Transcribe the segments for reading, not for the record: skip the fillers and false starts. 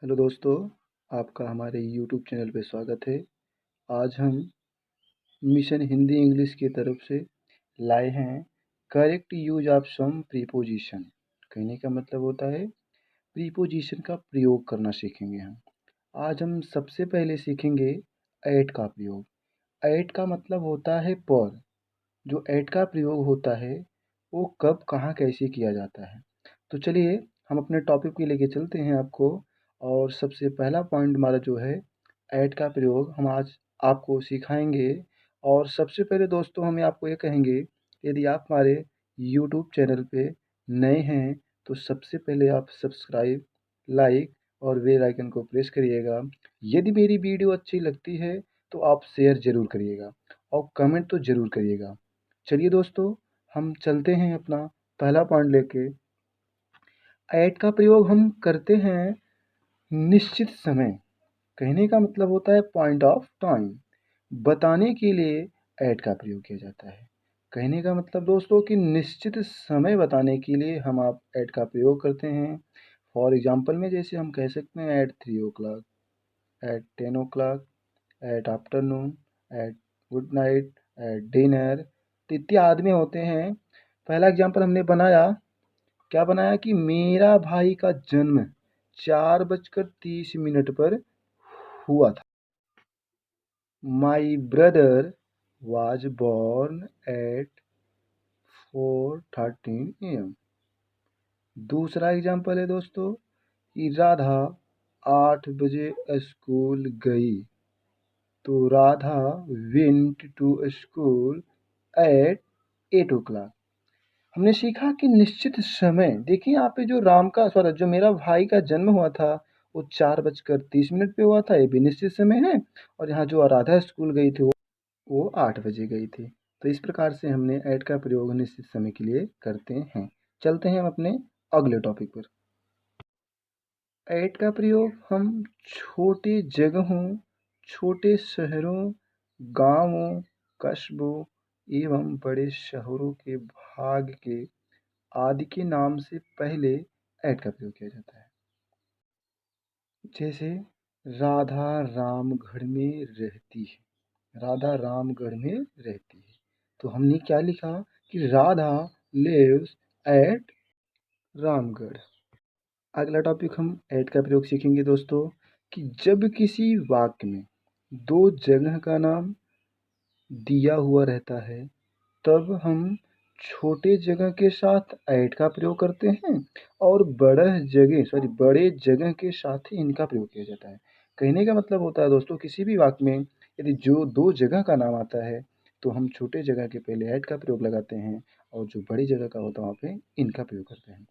Hello दोस्तों, आपका हमारे यूट्यूब चैनल पे स्वागत है। आज हम मिशन हिंदी इंग्लिश की तरफ से लाए हैं correct use of some preposition. कहने का मतलब होता है प्रीपोजिशन का प्रयोग करना सीखेंगे हम। आज हम सबसे पहले सीखेंगे एट का प्रयोग। एट का मतलब होता है पर। जो एट का प्रयोग होता है वो कब कहाँ कैसे किया जाता है। तो चलिए हम अपने टॉपिक के लेके चलते हैं आपको। और सबसे पहला पॉइंट हमारा जो है ऐड का प्रयोग हम आज आपको सिखाएंगे। और सबसे पहले दोस्तों हम आपको ये कहेंगे, यदि आप हमारे यूट्यूब चैनल पे नए हैं तो सबसे पहले आप सब्सक्राइब, लाइक और बेल आइकन को प्रेस करिएगा। यदि मेरी वीडियो अच्छी लगती है तो आप शेयर ज़रूर करिएगा और कमेंट तो ज़रूर करिएगा। चलिए दोस्तों, हम चलते हैं अपना पहला पॉइंट लेके। ऐड का प्रयोग हम करते हैं निश्चित समय। कहने का मतलब होता है पॉइंट ऑफ टाइम। बताने के लिए ऐड का प्रयोग किया जाता है। कहने का मतलब दोस्तों कि निश्चित समय बताने के लिए हम आप ऐड का प्रयोग करते हैं। फॉर एग्जांपल में जैसे हम कह सकते हैं at 3 o'clock, at 10 o'clock, at afternoon, at good night, at dinner, तो इत्यादि में होते हैं। पहला एग्जांपल हमने बनाया, क्या बनाया कि मेरा भाई का जन्म 4:30 पर हुआ था। My brother was born at 4:13 AM। दूसरा एग्जांपल है दोस्तों कि राधा 8 बजे स्कूल गई, तो Radha went to school at 8 o'clock। हमने सीखा कि निश्चित समय, देखिए यहाँ पे जो राम का सॉरी जो मेरा भाई का जन्म हुआ था वो 4:30 पे हुआ था, ये भी निश्चित समय है। और यहाँ जो राधा स्कूल गई थी वो 8 बजे गई थी। तो इस प्रकार से हमने ऐड का प्रयोग निश्चित समय के लिए करते हैं। चलते हैं हम अपने अगले टॉपिक पर। ऐड का प्रयोग हम छोटे जगहों, छोटे शहरों, गांवों, कस्बों एवं बड़े शहरों के भाग के आदि के नाम से पहले ऐड का प्रयोग किया जाता है। जैसे राधा रामगढ़ में रहती है, राधा रामगढ़ में रहती है, तो हमने क्या लिखा कि राधा लिव्स एट रामगढ़। अगला टॉपिक हम ऐड का प्रयोग सीखेंगे दोस्तों कि जब किसी वाक्य में दो जगह का नाम दिया हुआ रहता है तब हम छोटे जगह के साथ ऐड का प्रयोग करते हैं और बड़े जगह के साथ ही इनका प्रयोग किया जाता है। कहने का मतलब होता है दोस्तों किसी भी वाक्य में यदि जो दो जगह का नाम आता है तो हम छोटे जगह के पहले ऐड का प्रयोग लगाते हैं और जो बड़ी जगह का होता है वहाँ पे इनका प्रयोग करते हैं।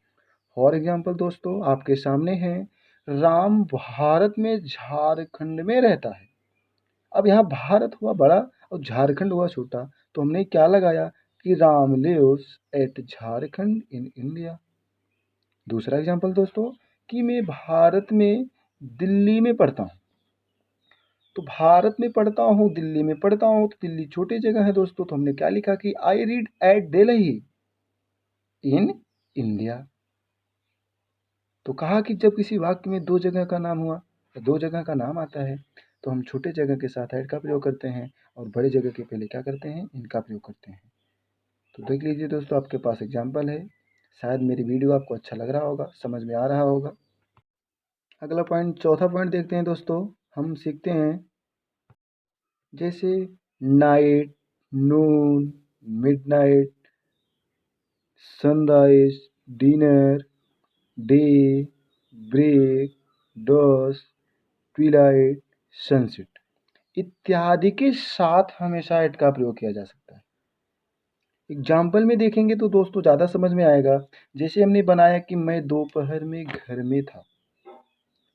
फॉर एग्जाम्पल दोस्तों आपके सामने है, राम भारत में झारखंड में रहता है। अब यहाँ भारत हुआ बड़ा और झारखंड हुआ छोटा, तो हमने क्या लगाया कि Ram lives at Jharkhand in India. दूसरा एग्जांपल दोस्तों कि मैं भारत में दिल्ली में पढ़ता हूँ, तो भारत में पढ़ता हूँ, दिल्ली में पढ़ता हूँ, तो दिल्ली छोटी जगह है दोस्तों, तो हमने क्या लिखा कि I read eight Delhi in India. तो कहा कि जब किसी वाक्य में दो जगह का नाम हुआ, दो जगह का नाम आता है तो हम छोटे जगह के साथ ऐड का प्रयोग करते हैं और बड़े जगह के पहले क्या करते हैं, इनका प्रयोग करते हैं। तो देख लीजिए दोस्तों आपके पास एग्जाम्पल है। शायद मेरी वीडियो आपको अच्छा लग रहा होगा, समझ में आ रहा होगा। अगला पॉइंट, चौथा पॉइंट देखते हैं दोस्तों। हम सीखते हैं जैसे night, noon, midnight, sunrise, dinner, day, break, dusk, twilight, sunset इत्यादि के साथ हमेशा ऐड का प्रयोग किया जा सकता है। एग्जाम्पल में देखेंगे तो दोस्तों ज़्यादा समझ में आएगा। जैसे हमने बनाया कि मैं दोपहर में घर में था,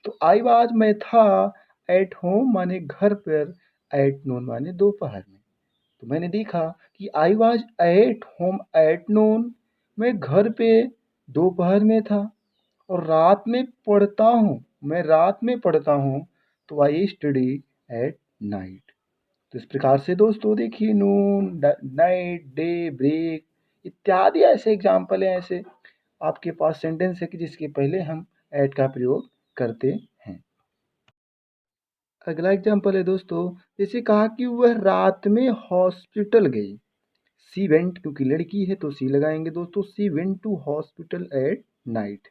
तो आई वाज मैं था एट होम माने घर पर, एट नून माने दोपहर में। तो मैंने देखा कि I was at home at noon, मैं घर पे दोपहर में था। और रात में पढ़ता हूँ, मैं रात में पढ़ता हूँ, तो आई स्टडी एट नाइट। तो इस प्रकार से दोस्तों देखिए नून, नाइट, डे, ब्रेक इत्यादि ऐसे एग्जाम्पल हैं, ऐसे आपके पास सेंटेंस है कि जिसके पहले हम ऐड का प्रयोग करते हैं। अगला एग्जाम्पल है दोस्तों, जैसे कहा कि वह रात में हॉस्पिटल गई। सी वेंट, क्योंकि लड़की है तो सी लगाएंगे दोस्तों, she went to hospital at night.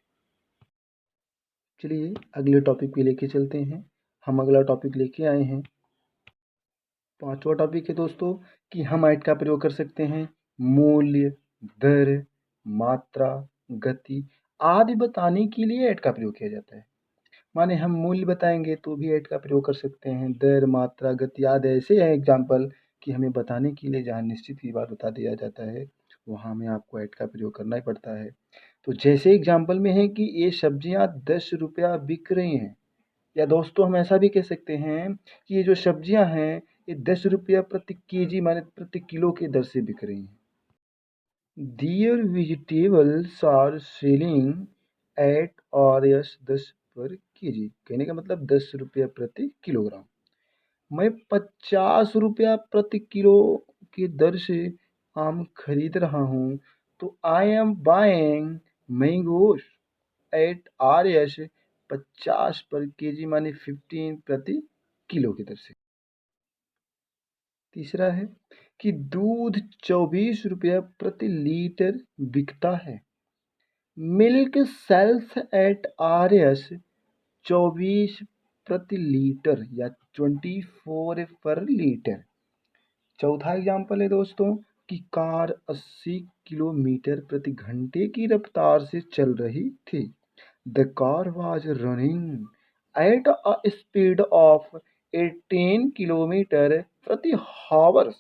चलिए अगले टॉपिक पे लेके चलते हैं। हम अगला टॉपिक लेके आए हैं, पांचवा टॉपिक है दोस्तों कि हम ऐट का प्रयोग कर सकते हैं मूल्य, दर, मात्रा, गति आदि बताने के लिए ऐट का प्रयोग किया जाता है। माने हम मूल्य बताएंगे तो भी ऐट का प्रयोग कर सकते हैं, दर, मात्रा, गति आदि ऐसे हैं एग्जाम्पल कि हमें बताने के लिए जहाँ निश्चित की बात बता दिया जाता है वहाँ हमें आपको ऐट का प्रयोग करना ही पड़ता है। तो जैसे एग्जाम्पल में है कि ये सब्जियां 10 रुपया बिक रही हैं, या दोस्तों हम ऐसा भी कह सकते हैं कि ये जो सब्जियां हैं ये 10 रुपया प्रति केजी माने प्रति किलो के दर से बिक रही हैं। Their vegetables are selling at Rs 10 पर केजी, कहने का मतलब 10 रुपया प्रति किलोग्राम। मैं 50 रुपया प्रति किलो की दर से आम खरीद रहा हूँ, तो I am buying mangoes eight Rs 50 पर केजी माने 15 प्रति किलो की दर से। तीसरा है कि दूध 24 रुपया प्रति लीटर बिकता है। मिल्क सेल्स एट Rs 24 प्रति लीटर या 24 पर लीटर। चौथा एग्जाम्पल है दोस्तों कि कार 80 किलोमीटर प्रति घंटे की रफ्तार से चल रही थी। The car was running at a speed of 18 kilometre प्रति हावर्स।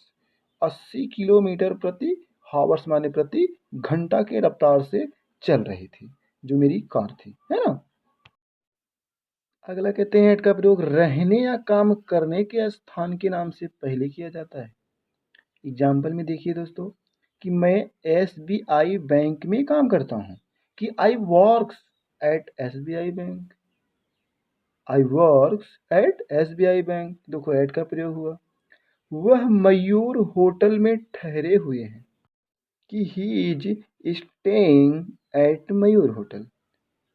80 किलोमीटर प्रति हावर्स माने प्रति घंटा के रफ्तार से चल रही थी जो मेरी कार थी, है ना। अगला कहते हैं ऐट का प्रयोग रहने या काम करने के स्थान के नाम से पहले किया जाता है। एग्जाम्पल में देखिए दोस्तों कि मैं SBI बैंक में काम करता हूँ, कि I works at SBI bank. I works at SBI bank, देखो एट का प्रयोग हुआ। वह मयूर होटल में ठहरे हुए हैं, कि he is staying at Mayur hotel.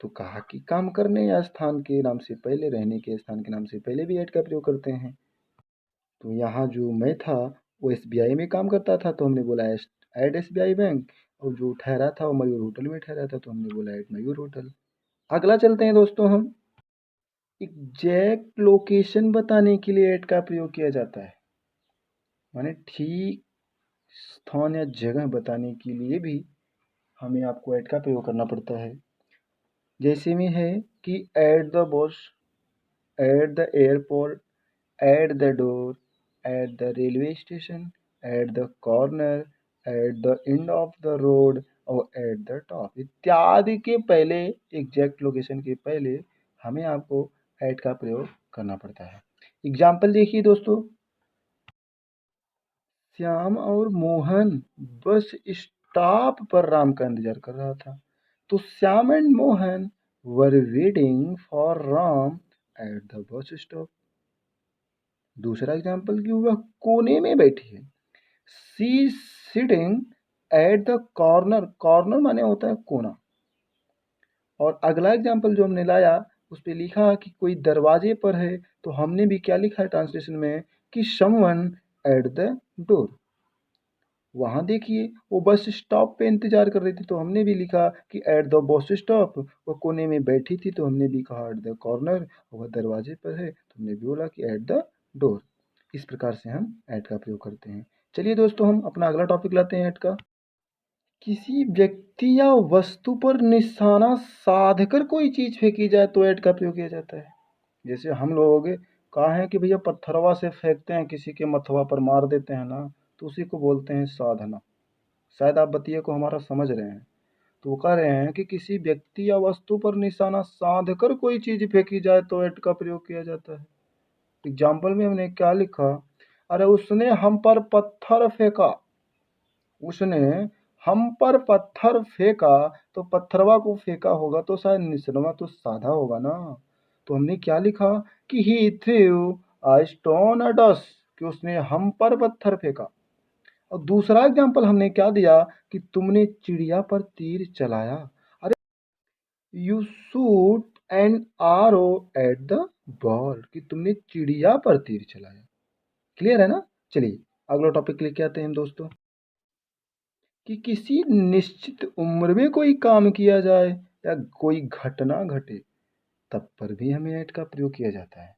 तो कहा कि काम करने या स्थान के नाम से पहले, रहने के स्थान के नाम से पहले भी एट का प्रयोग करते हैं। तो यहाँ जो मैं था वो SBI में काम करता था तो हमने बोला एट SBI बैंक, और जो ठहरा था वो मयूर होटल में ठहरा था तो हमने बोला एट मयूर होटल। अगला चलते हैं दोस्तों, हम एग्जैक्ट लोकेशन बताने के लिए एट का प्रयोग किया जाता है। माने ठीक स्थान या जगह बताने के लिए भी हमें आपको एट का प्रयोग करना पड़ता है। जैसे में है कि एट द बस, at the airport, at the door, at the railway station, at the corner, at the end of the road और at the top इत्यादि के पहले, एग्जैक्ट लोकेशन के पहले हमें आपको एट का प्रयोग करना पड़ता है। एग्जाम्पल देखिए दोस्तों, श्याम और मोहन बस स्टॉप पर राम का इंतजार कर रहा था। तो Shyam and Mohan were waiting for Ram at the bus stop. दूसरा एग्जाम्पल कि वह कोने में बैठी है, she sitting at the corner, corner माने होता है कोना। और अगला एग्जाम्पल जो हमने लाया उस पर लिखा कि कोई दरवाजे पर है, तो हमने भी क्या लिखा है ट्रांसलेशन में कि समवन एट द डोर। वहाँ देखिए वो बस स्टॉप पे इंतजार कर रही थी तो हमने भी लिखा कि एट द बस स्टॉप। वो कोने में बैठी थी तो हमने भी कहा एट द कॉर्नर, वह दरवाजे पर है तो हमने भी बोला कि एट द डोर। इस प्रकार से हम एट का प्रयोग करते हैं। चलिए दोस्तों हम अपना अगला टॉपिक लाते हैं एट का। किसी व्यक्ति या वस्तु पर निशाना साधकर कोई चीज फेंकी जाए तो एट का प्रयोग किया जाता है। जैसे हम लोग कहा है कि भैया पत्थरवा से फेंकते हैं, किसी के मथवा पर मार देते हैं ना, तो उसी को बोलते हैं साधना। शायद आप बतिये को हमारा समझ रहे हैं। तो वो कह रहे हैं कि किसी व्यक्ति या वस्तु पर निशाना साधकर कोई चीज फेंकी जाए तो एट का प्रयोग किया जाता है। एग्जाम्पल में हमने क्या लिखा, अरे उसने हम पर पत्थर फेंका, उसने हम पर पत्थर फेंका, तो पत्थरवा को फेंका होगा तो शायद निशानवा तो साधा होगा ना। तो हमने क्या लिखा कि he threw a stone at us, कि उसने हम पर पत्थर फेंका। और दूसरा एग्जाम्पल हमने क्या दिया कि तुमने चिड़िया पर तीर चलाया। अरे यू शूट एन आरो एट द बॉल, कि तुमने चिड़िया पर तीर चलाया। क्लियर है ना। चलिए अगला टॉपिक लेके आते हैं हम दोस्तों, कि किसी निश्चित उम्र में कोई काम किया जाए या कोई घटना घटे तब पर भी हमें एट का प्रयोग किया जाता है।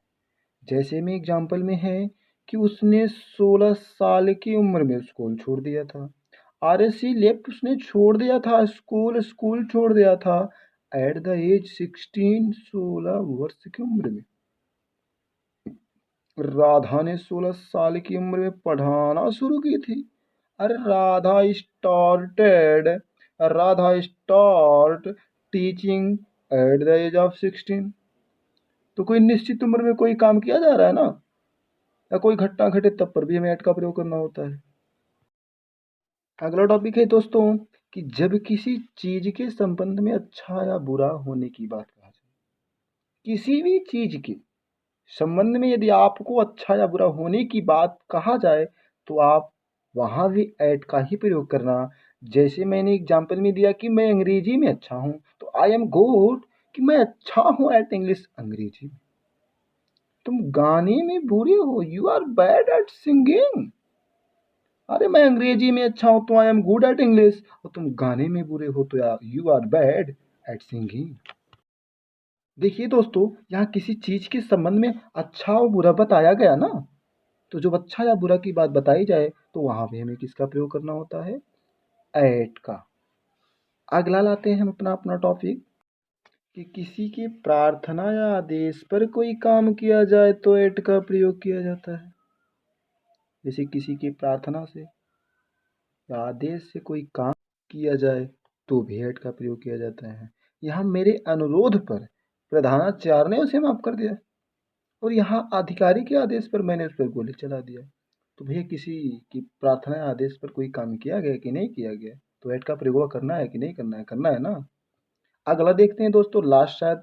जैसे में एग्जाम्पल में है कि उसने 16 साल की उम्र में स्कूल छोड़ दिया था। RSC लेफ्ट, उसने छोड़ दिया था स्कूल छोड़ दिया था एट द एज 16, 16 वर्ष की उम्र में। राधा ने 16 साल की उम्र में पढ़ाना शुरू की थी। अरे Radha start teaching at the age of 16। तो कोई निश्चित उम्र में कोई काम किया जा रहा है ना, या कोई घटना घटे तब पर भी हमें एट का प्रयोग करना होता है। अगला टॉपिक है दोस्तों, कि जब किसी चीज के संबंध में अच्छा या बुरा होने की बात कहा जाए, किसी भी चीज के संबंध में यदि आपको अच्छा या बुरा होने की बात कहा जाए तो आप वहां भी एट का ही प्रयोग करना। जैसे मैंने एग्जाम्पल में दिया कि मैं अंग्रेजी में अच्छा हूं, तो आई एम गुड, कि मैं अच्छा हूं एट इंग्लिश, अंग्रेजी। तुम गाने में बुरे हो, you are bad at singing. अरे मैं अंग्रेजी में अच्छा हूं तो I am good at English, और तुम गाने में बुरे हो तो यार you are bad at singing. देखिए दोस्तों, यहाँ किसी चीज के संबंध में अच्छा और बुरा बताया गया ना, तो जब अच्छा या बुरा की बात बताई जाए तो वहां भी हमें किसका प्रयोग करना होता है, एट का। अगला लाते हैं हम अपना अपना टॉपिक, कि किसी के प्रार्थना या आदेश पर कोई काम किया जाए तो एट का प्रयोग किया जाता है। जैसे किसी की प्रार्थना से या आदेश से कोई काम किया जाए तो भी एट का प्रयोग किया जाता है। यहाँ मेरे अनुरोध पर प्रधानाचार्य ने उसे माफ कर दिया, और यहाँ अधिकारी के आदेश पर मैंने उस पर गोली चला दिया। तो भैया किसी की प्रार्थना या आदेश पर कोई काम किया गया कि नहीं किया गया, तो एट का प्रयोग करना है कि नहीं करना है, करना है ना। अगला देखते हैं दोस्तों, लास्ट शायद,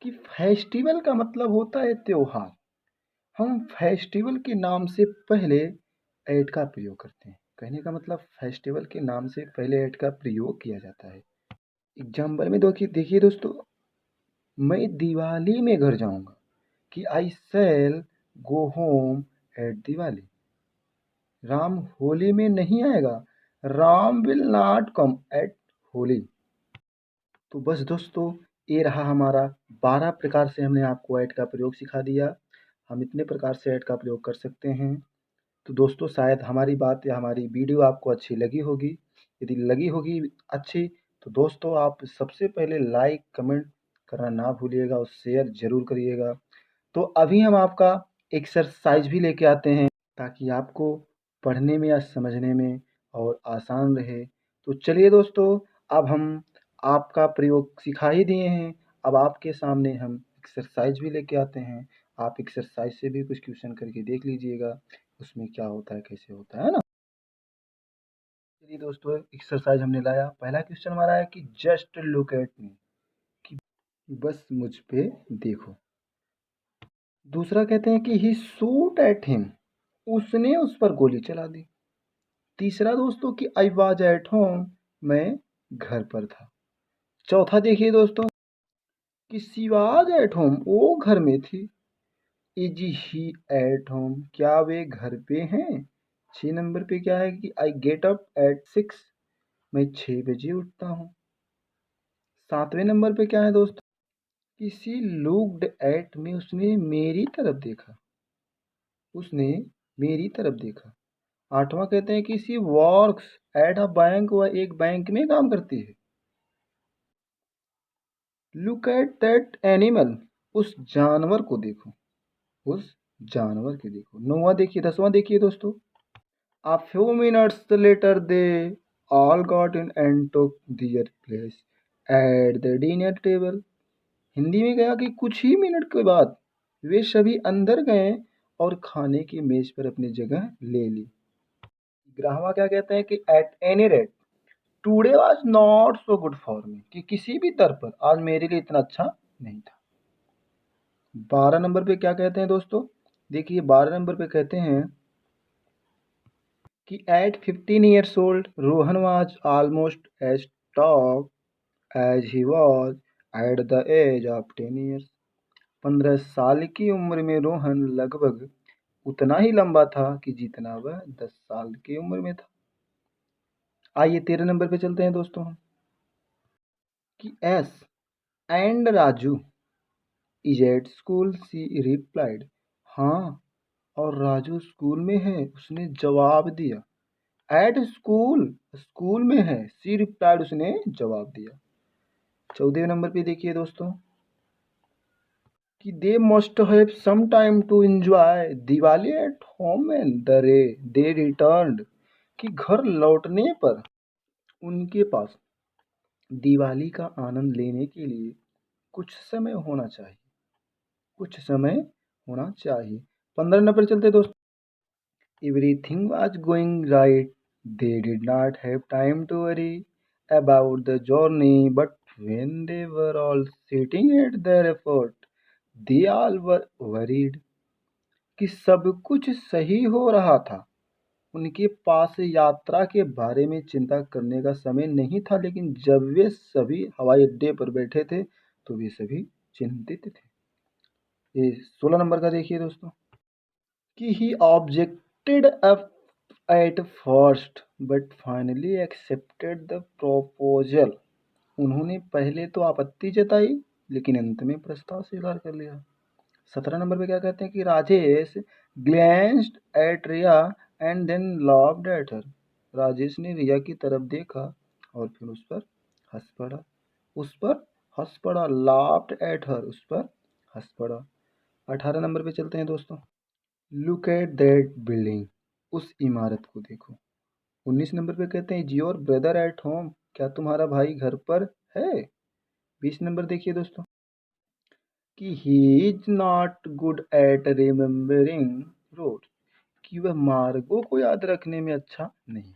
कि फेस्टिवल का मतलब होता है त्योहार। हम फेस्टिवल के नाम से पहले एट का प्रयोग करते हैं। कहने का मतलब फेस्टिवल के नाम से पहले एट का प्रयोग किया जाता है। एग्जाम्पल में देखिए देखिए दोस्तों, मैं दिवाली में घर जाऊंगा, कि I shall go home at Diwali. Ram Holi में नहीं आएगा, Ram will not come at Holi. तो बस दोस्तों, ये रहा हमारा 12 प्रकार से हमने आपको ऐड का प्रयोग सिखा दिया। हम इतने प्रकार से ऐड का प्रयोग कर सकते हैं। तो दोस्तों, शायद हमारी बात या हमारी वीडियो आपको अच्छी लगी होगी। यदि लगी होगी अच्छी, तो दोस्तों आप सबसे पहले लाइक कमेंट करना ना भूलिएगा और शेयर ज़रूर करिएगा। तो अभी हम आपका एक्सरसाइज भी लेके आते हैं, ताकि आपको पढ़ने में या समझने में और आसान रहे। तो चलिए दोस्तों, अब हम आपका प्रयोग सिखा ही दिए हैं, अब आपके सामने हम एक्सरसाइज भी लेके आते हैं। आप एक्सरसाइज से भी कुछ क्वेश्चन करके देख लीजिएगा, उसमें क्या होता है कैसे होता है ना। चलिए दोस्तों, एक्सरसाइज हमने लाया। पहला क्वेश्चन हमारा है कि जस्ट लुक एट मी, कि बस मुझ पे देखो। दूसरा कहते हैं कि ही शूट एट हिम, उसने उस पर गोली चला दी। तीसरा दोस्तों कि आई वाज एट होम, मैं घर पर था। चौथा देखिए दोस्तों, कि शी वाज एट होम, वो घर में थी। इज ही एट होम, क्या वे घर पे हैं। 6 नंबर पे क्या है कि आई गेट अप एट 6, मैं 6 बजे उठता हूँ। 7वें नंबर पे क्या है दोस्तों, कि शी लुक्ड एट मी, उसने मेरी तरफ देखा, उसने मेरी तरफ देखा। 8वां कहते हैं कि सी वर्क्स एट अ बैंक, वह एक बैंक में काम करती है। लुक एट दैट एनिमल, उस जानवर को देखो, उस जानवर के देखो। 9वां देखिए, 10वां देखिए दोस्तों, a few minutes later they all got in and took their place at the dinner table। Hindi में गया कि कुछ ही मिनट के बाद वे सभी अंदर गए और खाने की मेज पर अपनी जगह ले ली। 11वां क्या कहते हैं कि at any rate today was not so good for me, कि किसी भी तरह पर आज मेरे लिए इतना अच्छा नहीं था। 12 नंबर पे क्या कहते हैं दोस्तों, देखिए 12 नंबर पे कहते हैं कि at 15 years old Rohan was almost as top as he was at the age of 10 years. 15 साल की उम्र में रोहन लगभग उतना ही लंबा था कि जितना वह 10 साल की उम्र में था। आइए 13 नंबर पे चलते हैं दोस्तों हम, कि as and Raju is at school, she replied. हाँ, और राजू स्कूल में है, उसने जवाब दिया। एट स्कूल, स्कूल में है, सी रिप्लाइड, उसने जवाब दिया। 14 नंबर पे देखिए दोस्तों, कि they must have some time to enjoy Diwali at home and they returned. कि घर लौटने पर उनके पास दिवाली का आनंद लेने के लिए कुछ समय होना चाहिए, कुछ समय होना चाहिए। 15 नंबर चलते दोस्तों, everything was going right. They did not have time to worry about the journey, but when they were all sitting at the airport, they all were worried। कि सब कुछ सही हो रहा था, उनके पास यात्रा के बारे में चिंता करने का समय नहीं था, लेकिन जब वे सभी हवाई अड्डे पर बैठे थे तो वे सभी चिंतित थे। ये 16 नंबर का देखिए दोस्तों, कि he objected at first but finally accepted the proposal। उन्होंने पहले तो आपत्ति जताई लेकिन अंत में प्रस्ताव स्वीकार कर लिया। 17 नंबर पे क्या कहते हैं, कि Rajesh glanced at Riya and then laughed at her। Rajesh ने रिया की तरफ देखा और फिर उस पर हंस पड़ा, उस पर हंस पड़ा, laughed at her, उस पर हंस पड़ा। 18 नंबर पे चलते हैं दोस्तों, लुक एट दैट बिल्डिंग, उस इमारत को देखो। 19 नंबर पे कहते हैं, is your brother at home, क्या तुम्हारा भाई घर पर है। 20 नंबर देखिए दोस्तों, कि he is not good at remembering road, कि वह मार्गों को याद रखने में अच्छा नहीं।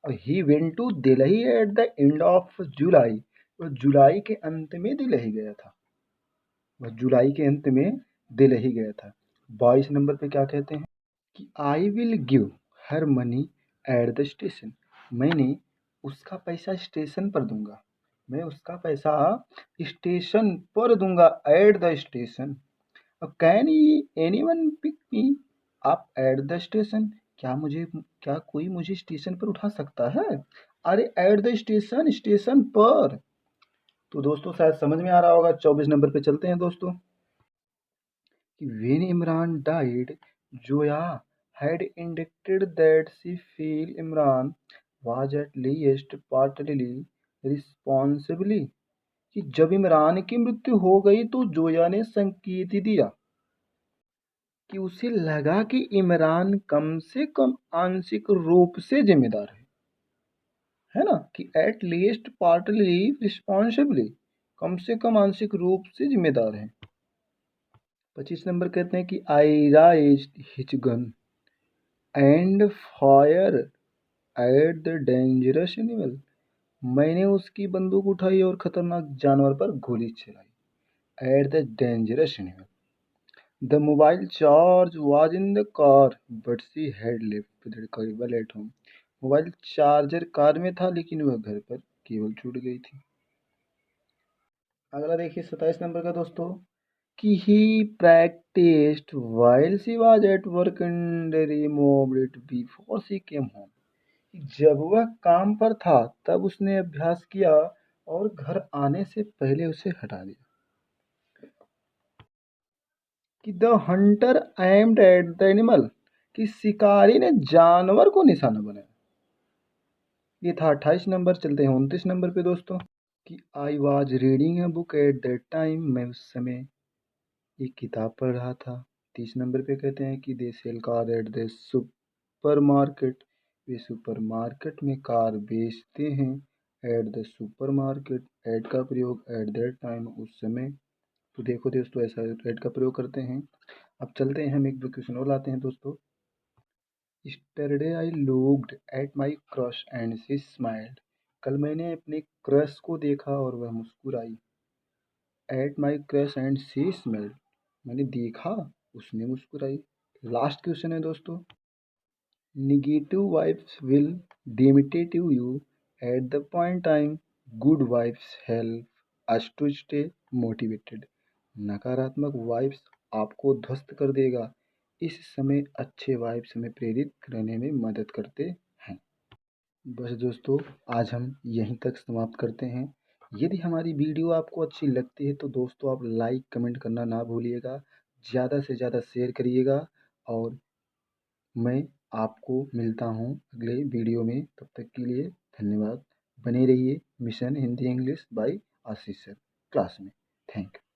और he went to Delhi at the end of July, वह जुलाई के अंत में दिल्ली गया था, वह जुलाई के अंत में दिल्ली गया था। 22 नंबर पे क्या कहते हैं, कि I will give her money at the station, मैंने उसका पैसा स्टेशन पर दूंगा, मैं उसका पैसा स्टेशन पर दूंगा, at the station. Can anyone pick me up at the station, क्या कोई मुझे स्टेशन पर उठा सकता है। अरे एट द स्टेशन, स्टेशन पर। तो दोस्तों शायद समझ में आ रहा होगा। 24 नंबर पे चलते हैं दोस्तों, कि when Imran died, Joya had indicated that she felt Imran was at least partly responsible। कि जब इमरान की मृत्यु हो गई तो जोया ने संकेत दिया कि उसे लगा कि इमरान कम से कम आंशिक रूप से जिम्मेदार है ना, कि एट लीस्ट पार्टली रिस्पॉन्सिबली, कम से कम आंशिक रूप से जिम्मेदार है। 25 नंबर कहते हैं, कि I raised his gun and fire at the dangerous animal, मैंने उसकी बंदूक उठाई और खतरनाक जानवर पर गोली चलाई। Eight the dangerous animal, the mobile charge was in the car but she had left the cable at home, mobile charger car में था लेकिन वह घर पर केबल छूट गई थी। अगला देखिए 27 नंबर का दोस्तों, कि he practised while she was at work and removed it before she came home, जब वह काम पर था तब उसने अभ्यास किया और घर आने से पहले उसे हटा दिया। कि the Hunter aimed at the animal, कि शिकारी ने जानवर को निशाना बनाया। ये था 28 नंबर। चलते हैं 29 नंबर पे दोस्तों, कि I was reading a book at that time, मैं उस समय एक किताब पढ़ रहा था। 30 नंबर पे कहते हैं, कि they sell car at the supermarket, वे सुपर मार्केट में कार बेचते हैं। At the supermarket, at का प्रयोग एट दैट टाइम, उस समय। तो देखो दोस्तों ऐसा एट का प्रयोग करते हैं। अब चलते हैं हम एक दो क्वेश्चन और लाते हैं दोस्तों। Yesterday I looked at my crush and she smiled, कल मैंने अपने क्रश को देखा और वह मुस्कुराई। At my crush and she smiled, मैंने देखा उसने मुस्कुराई। लास्ट क्वेश्चन है दोस्तों, negative vibes will demotivate you at the point time, good vibes help us to stay motivated. नकारात्मक वाइब्स आपको ध्वस्त कर देगा। इस समय अच्छे वाइब्स हमें प्रेरित रहने में मदद करते हैं। बस दोस्तों, आज हम यहीं तक समाप्त करते हैं। यदि हमारी वीडियो आपको अच्छी लगती है तो दोस्तों आप लाइक कमेंट करना ना भूलिएगा, ज़्यादा से ज़्यादा शेयर करिएगा और मैं आपको मिलता हूँ अगले वीडियो में। तब तक के लिए धन्यवाद। बने रहिए mission Hindi English by Ashish sir class में। Thank you.